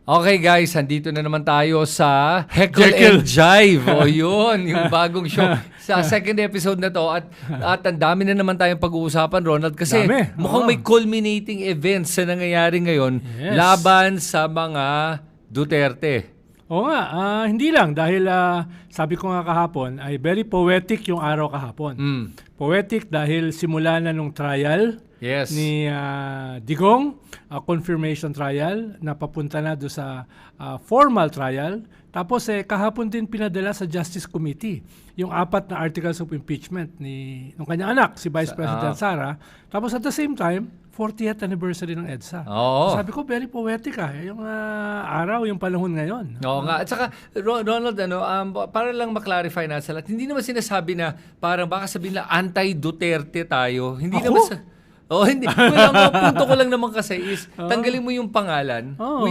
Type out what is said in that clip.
Okay guys, andito na naman tayo sa Heckle Jekyll. and Jive. O yun, yung bagong show. Sa second episode na to at ang dami na naman tayong pag-uusapan, Ronald. Kasi Dami. mukhang Oo. may culminating events na nangyayari ngayon Yes. laban sa mga Duterte. Oo nga, hindi lang dahil sabi ko nga kahapon ay very poetic yung araw kahapon. Mm. Poetic dahil simula na nung trial Yes. ni Digong, confirmation trial na papunta na do sa formal trial. Tapos kahapon din pinadala sa Justice Committee yung 4 na articles of impeachment ni nung kanyang anak, si Vice President Sara. Tapos at the same time, 40th anniversary ng EDSA. Oo. Sabi ko, very poetic yung araw, yung panahon ngayon. Oo nga. At saka, Ronald, para lang maklarify na sa lahat, hindi naman sinasabi na parang baka sabihin na anti-Duterte tayo. Hindi Ako? naman sa... Oh, hindi. Well, ang punto ko lang naman kasi is tanggalin mo yung pangalan. Oo.